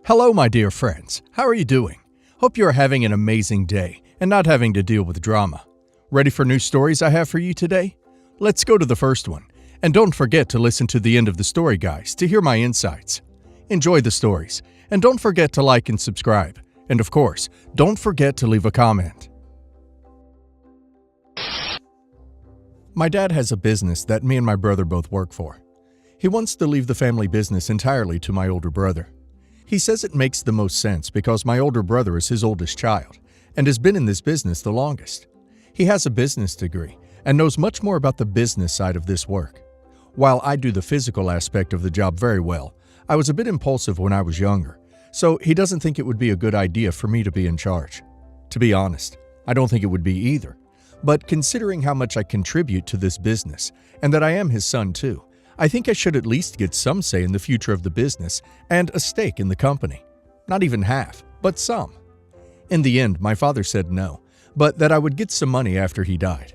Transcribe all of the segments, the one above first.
Hello, my dear friends. How are you doing? Hope you are having an amazing day and not having to deal with drama. Ready for new stories I have for you today? Let's go to the first one. And don't forget to listen to the end of the story, guys, to hear my insights. Enjoy the stories, and don't forget to like and subscribe. And of course, don't forget to leave a comment. My dad has a business that me and my brother both work for. He wants to leave the family business entirely to my older brother. He says it makes the most sense because my older brother is his oldest child and has been in this business the longest. He has a business degree and knows much more about the business side of this work. While I do the physical aspect of the job very well, I was a bit impulsive when I was younger, so he doesn't think it would be a good idea for me to be in charge. To be honest, I don't think it would be either. But considering how much I contribute to this business and that I am his son too, I think I should at least get some say in the future of the business and a stake in the company. Not even half, but some. In the end, my father said no, but that I would get some money after he died.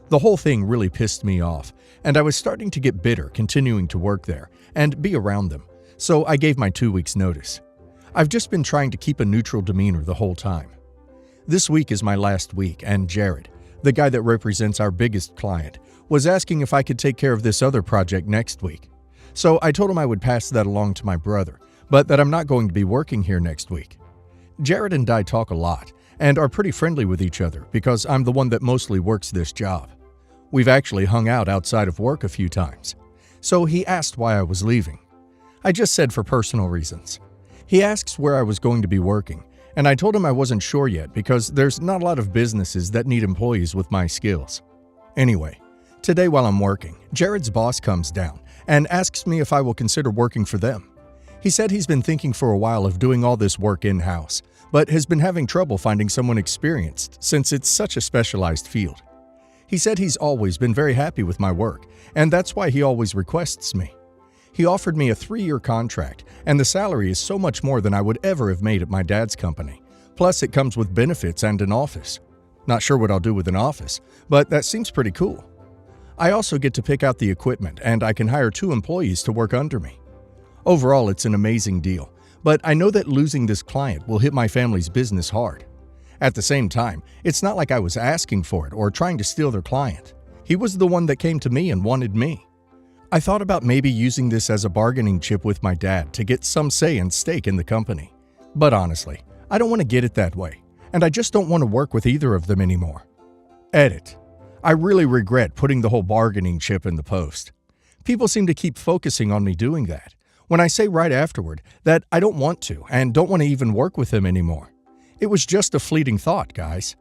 The whole thing really pissed me off, and I was starting to get bitter continuing to work there and be around them, so I gave my 2 weeks' notice. I've just been trying to keep a neutral demeanor the whole time. This week is my last week, and Jared, the guy that represents our biggest client, was asking if I could take care of this other project next week. So I told him I would pass that along to my brother, but that I'm not going to be working here next week. Jared and I talk a lot and are pretty friendly with each other because I'm the one that mostly works this job. We've actually hung out outside of work a few times. So he asked why I was leaving. I just said for personal reasons. He asks where I was going to be working, and I told him I wasn't sure yet because there's not a lot of businesses that need employees with my skills. Anyway, today while I'm working, Jared's boss comes down and asks me if I will consider working for them. He said he's been thinking for a while of doing all this work in-house, but has been having trouble finding someone experienced since it's such a specialized field. He said he's always been very happy with my work, and that's why he always requests me. He offered me a 3-year contract, and the salary is so much more than I would ever have made at my dad's company. Plus, it comes with benefits and an office. Not sure what I'll do with an office, but that seems pretty cool. I also get to pick out the equipment, and I can hire 2 employees to work under me. Overall, it's an amazing deal, but I know that losing this client will hit my family's business hard. At the same time, it's not like I was asking for it or trying to steal their client. He was the one that came to me and wanted me. I thought about maybe using this as a bargaining chip with my dad to get some say and stake in the company. But honestly, I don't want to get it that way, and I just don't want to work with either of them anymore. Edit. I really regret putting the whole bargaining chip in the post. People seem to keep focusing on me doing that, when I say right afterward that I don't want to and don't want to even work with them anymore. It was just a fleeting thought, guys.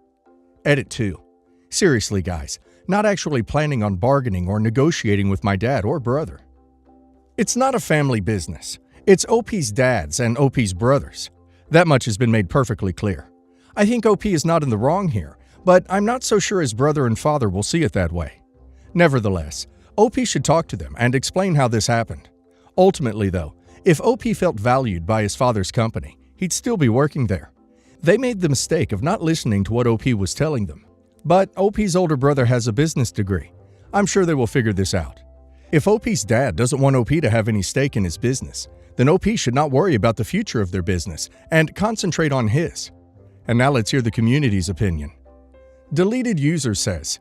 Edit 2. Seriously, guys, not actually planning on bargaining or negotiating with my dad or brother. It's not a family business. It's OP's dad's and OP's brother's. That much has been made perfectly clear. I think OP is not in the wrong here, but I'm not so sure his brother and father will see it that way. Nevertheless, OP should talk to them and explain how this happened. Ultimately, though, if OP felt valued by his father's company, he'd still be working there. They made the mistake of not listening to what OP was telling them. But OP's older brother has a business degree. I'm sure they will figure this out. If OP's dad doesn't want OP to have any stake in his business, then OP should not worry about the future of their business and concentrate on his. And now let's hear the community's opinion. Deleted user says,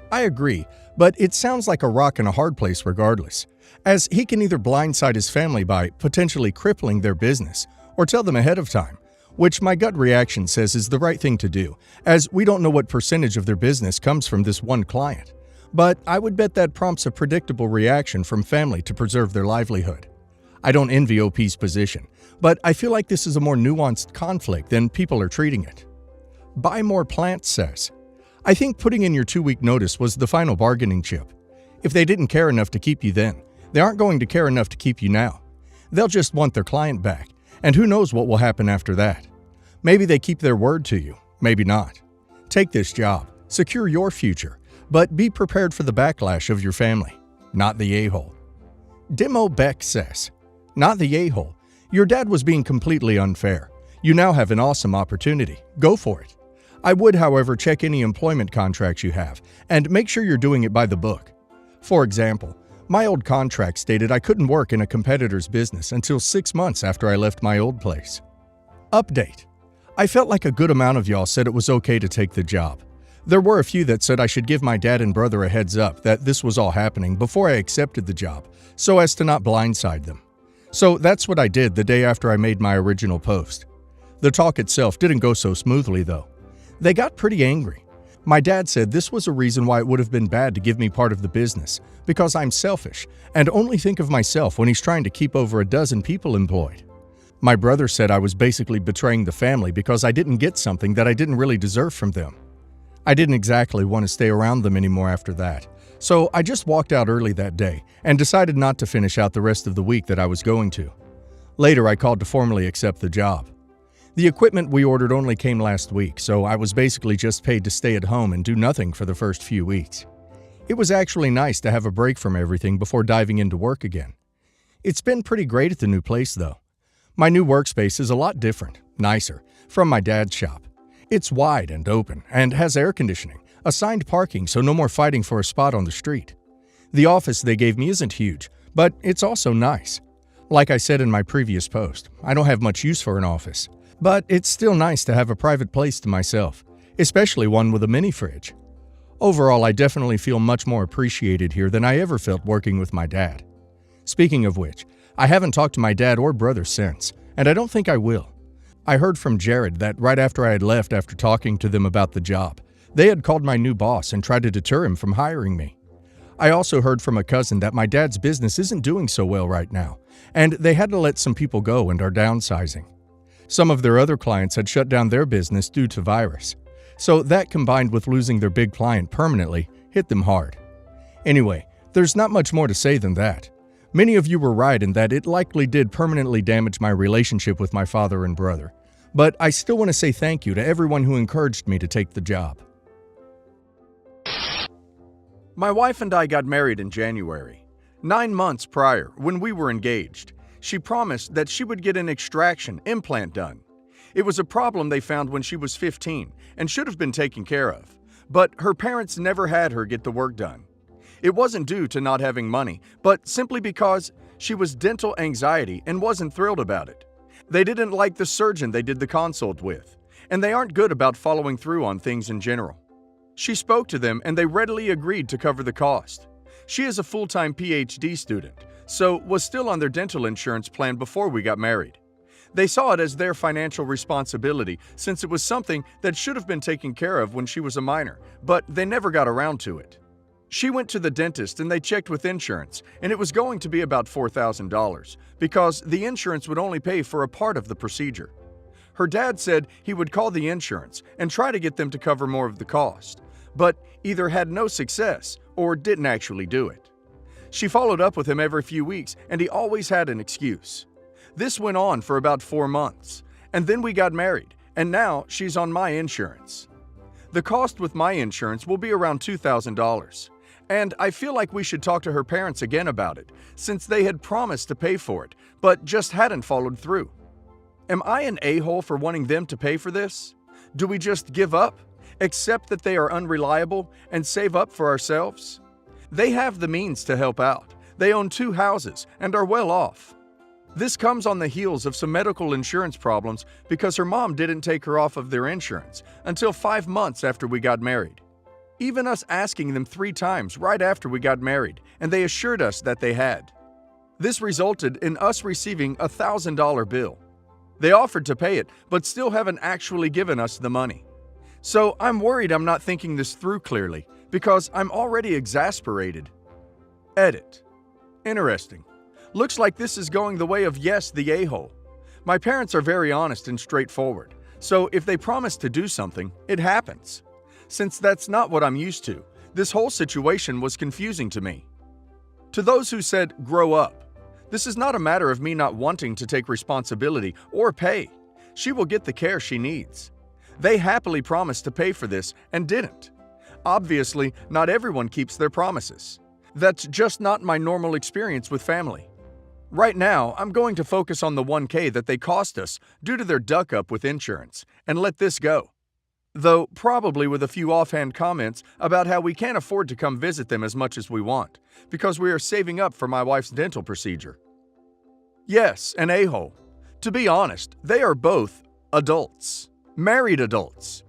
I agree, but it sounds like a rock and a hard place regardless, as he can either blindside his family by potentially crippling their business or tell them ahead of time, which my gut reaction says is the right thing to do, as we don't know what percentage of their business comes from this one client. But I would bet that prompts a predictable reaction from family to preserve their livelihood. I don't envy OP's position, but I feel like this is a more nuanced conflict than people are treating it. Buy More Plants says, I think putting in your 2-week notice was the final bargaining chip. If they didn't care enough to keep you then, they aren't going to care enough to keep you now. They'll just want their client back, and who knows what will happen after that. Maybe they keep their word to you, maybe not. Take this job, secure your future, but be prepared for the backlash of your family, not the a-hole. Demo Beck says, not the a-hole. Your dad was being completely unfair. You now have an awesome opportunity. Go for it. I would, however, check any employment contracts you have and make sure you're doing it by the book. For example, My old contract stated I couldn't work in a competitor's business until 6 months after I left my old place. Update. I felt like a good amount of y'all said it was okay to take the job. There were a few that said I should give my dad and brother a heads up that this was all happening before I accepted the job, so as to not blindside them. So that's what I did the day after I made my original post. The talk itself didn't go so smoothly though. They got pretty angry. My dad said this was a reason why it would have been bad to give me part of the business, because I'm selfish and only think of myself when he's trying to keep over a dozen people employed. My brother said I was basically betraying the family because I didn't get something that I didn't really deserve from them. I didn't exactly want to stay around them anymore after that, so I just walked out early that day and decided not to finish out the rest of the week that I was going to. Later, I called to formally accept the job. The equipment we ordered only came last week, so I was basically just paid to stay at home and do nothing for the first few weeks. It was actually nice to have a break from everything before diving into work again. It's been pretty great at the new place, though. My new workspace is a lot different, nicer, from my dad's shop. It's wide and open and has air conditioning, assigned parking so no more fighting for a spot on the street. The office they gave me isn't huge, but it's also nice. Like I said in my previous post, I don't have much use for an office, but it's still nice to have a private place to myself, especially one with a mini fridge. Overall, I definitely feel much more appreciated here than I ever felt working with my dad. Speaking of which, I haven't talked to my dad or brother since, and I don't think I will. I heard from Jared that right after I had left after talking to them about the job, they had called my new boss and tried to deter him from hiring me. I also heard from a cousin that my dad's business isn't doing so well right now, and they had to let some people go and are downsizing. Some of their other clients had shut down their business due to virus, so that combined with losing their big client permanently hit them hard. Anyway, there's not much more to say than that. Many of you were right in that it likely did permanently damage my relationship with my father and brother, but I still want to say thank you to everyone who encouraged me to take the job. My wife and I got married in January. 9 months prior, when we were engaged, she promised that she would get an extraction implant done. It was a problem they found when she was 15 and should have been taken care of, but her parents never had her get the work done. It wasn't due to not having money, but simply because she was dental anxiety and wasn't thrilled about it. They didn't like the surgeon they did the consult with, and they aren't good about following through on things in general. She spoke to them and they readily agreed to cover the cost. She is a full-time PhD student, so was still on their dental insurance plan before we got married. They saw it as their financial responsibility since it was something that should have been taken care of when she was a minor, but they never got around to it. She went to the dentist and they checked with insurance, and it was going to be about $4,000 because the insurance would only pay for a part of the procedure. Her dad said he would call the insurance and try to get them to cover more of the cost, but either had no success or didn't actually do it. She followed up with him every few weeks, and he always had an excuse. This went on for about 4 months, and then we got married, and now she's on my insurance. The cost with my insurance will be around $2,000. And I feel like we should talk to her parents again about it, since they had promised to pay for it, but just hadn't followed through. Am I an a-hole for wanting them to pay for this? Do we just give up, accept that they are unreliable, and save up for ourselves? They have the means to help out. They own 2 houses and are well off. This comes on the heels of some medical insurance problems because her mom didn't take her off of their insurance until 5 months after we got married. Even us asking them 3 times right after we got married, and they assured us that they had. This resulted in us receiving a $1,000 bill. They offered to pay it, but still haven't actually given us the money. So I'm worried I'm not thinking this through clearly, because I'm already exasperated. Edit. Interesting. Looks like this is going the way of Yes, the a-hole. My parents are very honest and straightforward, so if they promise to do something, it happens. Since that's not what I'm used to, this whole situation was confusing to me. To those who said, grow up, this is not a matter of me not wanting to take responsibility or pay. She will get the care she needs. They happily promised to pay for this and didn't. Obviously, not everyone keeps their promises. That's just not my normal experience with family. Right now, I'm going to focus on the $1,000 that they cost us due to their duck-up with insurance and let this go. though probably with a few offhand comments about how we can't afford to come visit them as much as we want, because we are saving up for my wife's dental procedure. Yes, an a-hole. To be honest, they are both adults. Married adults.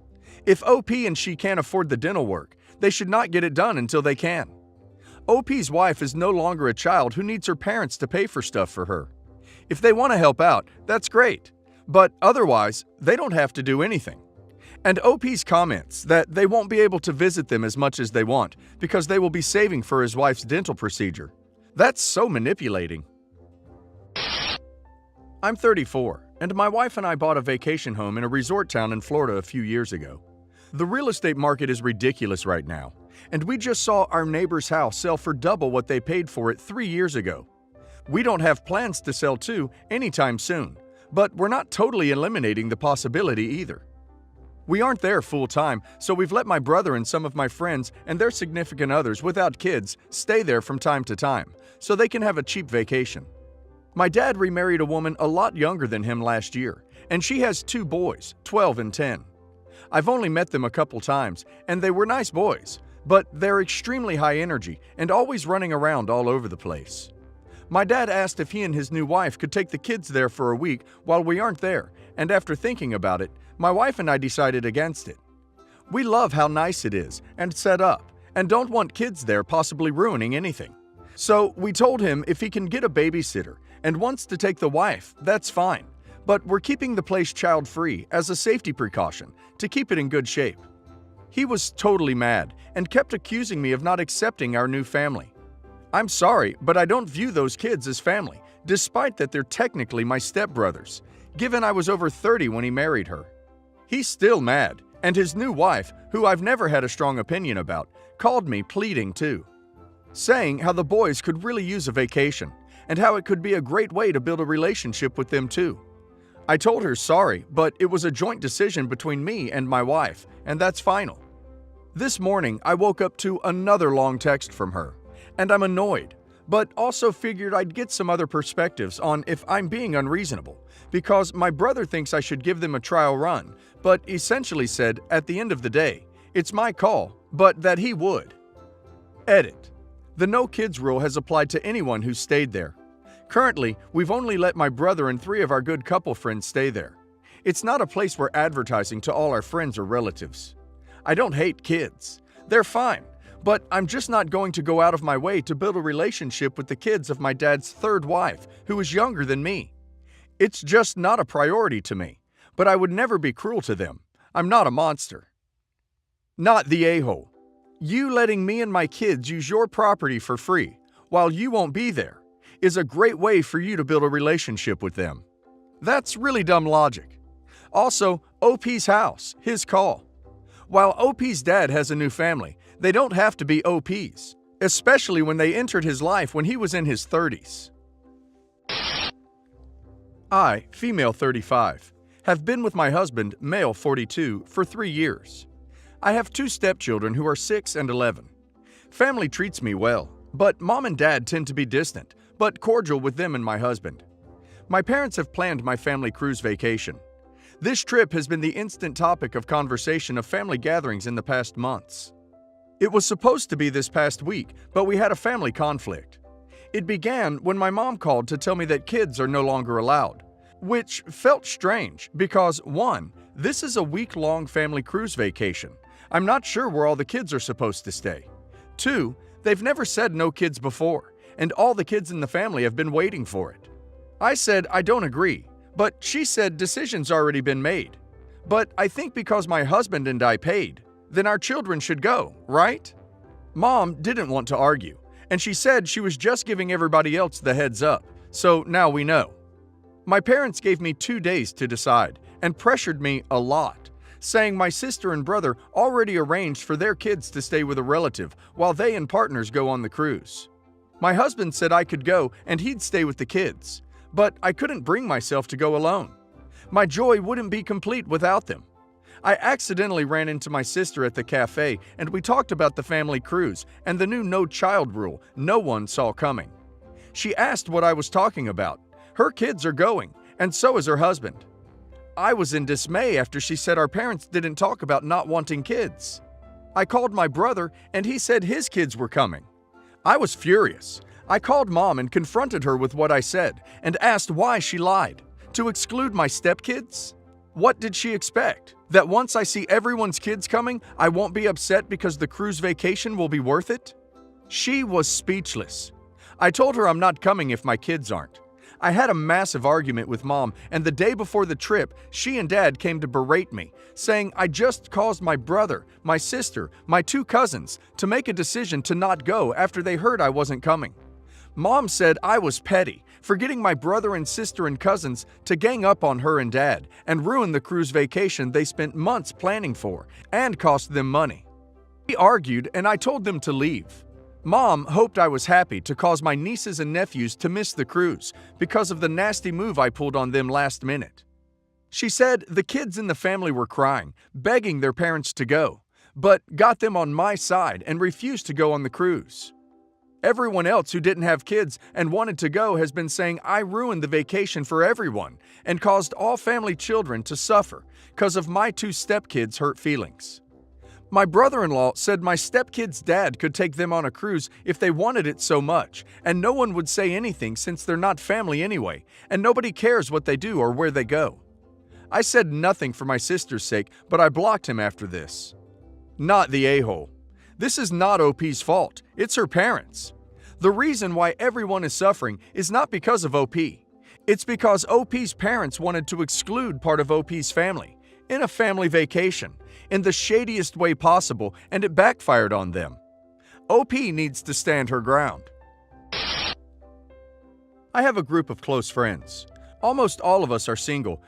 If OP and she can't afford the dental work, they should not get it done until they can. OP's wife is no longer a child who needs her parents to pay for stuff for her. If they want to help out, that's great. But otherwise, they don't have to do anything. And OP's comments that they won't be able to visit them as much as they want because they will be saving for his wife's dental procedure. That's so manipulating. I'm 34, and my wife and I bought a vacation home in a resort town in Florida a few years ago. The real estate market is ridiculous right now, and we just saw our neighbor's house sell for double what they paid for it 3 years ago. We don't have plans to sell too anytime soon, but we're not totally eliminating the possibility either. We aren't there full-time, so we've let my brother and some of my friends and their significant others without kids stay there from time to time, so they can have a cheap vacation. My dad remarried a woman a lot younger than him last year, and she has 2 boys, 12 and 10. I've only met them a couple times, and they were nice boys, but they're extremely high energy and always running around all over the place. My dad asked if he and his new wife could take the kids there for a week while we aren't there, and after thinking about it, my wife and I decided against it. We love how nice it is and set up, and don't want kids there possibly ruining anything. So we told him if he can get a babysitter and wants to take the wife, that's fine. But we're keeping the place child-free as a safety precaution to keep it in good shape. He was totally mad and kept accusing me of not accepting our new family. I'm sorry, but I don't view those kids as family, despite that they're technically my stepbrothers, given I was over 30 when he married her. He's still mad, and his new wife, who I've never had a strong opinion about, called me pleading too, saying how the boys could really use a vacation and how it could be a great way to build a relationship with them too. I told her sorry, but it was a joint decision between me and my wife, and that's final. This morning, I woke up to another long text from her, and I'm annoyed, but also figured I'd get some other perspectives on if I'm being unreasonable, because my brother thinks I should give them a trial run, but essentially said, at the end of the day, it's my call, but that he would. Edit. The no kids rule has applied to anyone who stayed there. Currently, we've only let my brother and 3 of our good couple friends stay there. It's not a place we're advertising to all our friends or relatives. I don't hate kids. They're fine, but I'm just not going to go out of my way to build a relationship with the kids of my dad's 3rd wife, who is younger than me. It's just not a priority to me, but I would never be cruel to them. I'm not a monster. Not the a-hole. You letting me and my kids use your property for free, while you won't be there, is a great way for you to build a relationship with them. That's really dumb logic. Also, OP's house, his call. While OP's dad has a new family, they don't have to be OP's, especially when they entered his life when he was in his 30s. I, female 35, have been with my husband, male 42, for 3 years. I have 2 stepchildren who are 6 and 11. Family treats me well, but mom and dad tend to be distant, but cordial with them and my husband. My parents have planned my family cruise vacation. This trip has been the instant topic of conversation of family gatherings in the past months. It was supposed to be this past week, but we had a family conflict. It began when my mom called to tell me that kids are no longer allowed, which felt strange because 1, this is a week-long family cruise vacation. I'm not sure where all the kids are supposed to stay. 2, they've never said no kids before, and all the kids in the family have been waiting for it. I said I don't agree, but she said decision's already been made. But I think because my husband and I paid, then our children should go, right? Mom didn't want to argue, and she said she was just giving everybody else the heads up, so now we know. My parents gave me 2 days to decide and pressured me a lot, saying my sister and brother already arranged for their kids to stay with a relative while they and partners go on the cruise. My husband said I could go and he'd stay with the kids, but I couldn't bring myself to go alone. My joy wouldn't be complete without them. I accidentally ran into my sister at the cafe and we talked about the family cruise and the new no-child rule no one saw coming. She asked what I was talking about. Her kids are going, and so is her husband. I was in dismay after she said our parents didn't talk about not wanting kids. I called my brother and he said his kids were coming. I was furious. I called Mom and confronted her with what I said and asked why she lied. To exclude my stepkids? What did she expect? That once I see everyone's kids coming, I won't be upset because the cruise vacation will be worth it? She was speechless. I told her I'm not coming if my kids aren't. I had a massive argument with Mom, and the day before the trip, she and Dad came to berate me, saying I just caused my brother, my sister, my 2 cousins to make a decision to not go after they heard I wasn't coming. Mom said I was petty for getting my brother and sister and cousins to gang up on her and Dad and ruin the cruise vacation they spent months planning for and cost them money. We argued and I told them to leave. Mom hoped I was happy to cause my nieces and nephews to miss the cruise because of the nasty move I pulled on them last minute. She said the kids in the family were crying, begging their parents to go, but got them on my side and refused to go on the cruise. Everyone else who didn't have kids and wanted to go has been saying I ruined the vacation for everyone and caused all family children to suffer because of my 2 stepkids' hurt feelings. My brother-in-law said my stepkid's dad could take them on a cruise if they wanted it so much, and no one would say anything since they're not family anyway, and nobody cares what they do or where they go. I said nothing for my sister's sake, but I blocked him after this. Not the a-hole. This is not OP's fault, it's her parents. The reason why everyone is suffering is not because of OP. It's because OP's parents wanted to exclude part of OP's family, in a family vacation, in the shadiest way possible, and it backfired on them. OP needs to stand her ground. I have a group of close friends. Almost all of us are single,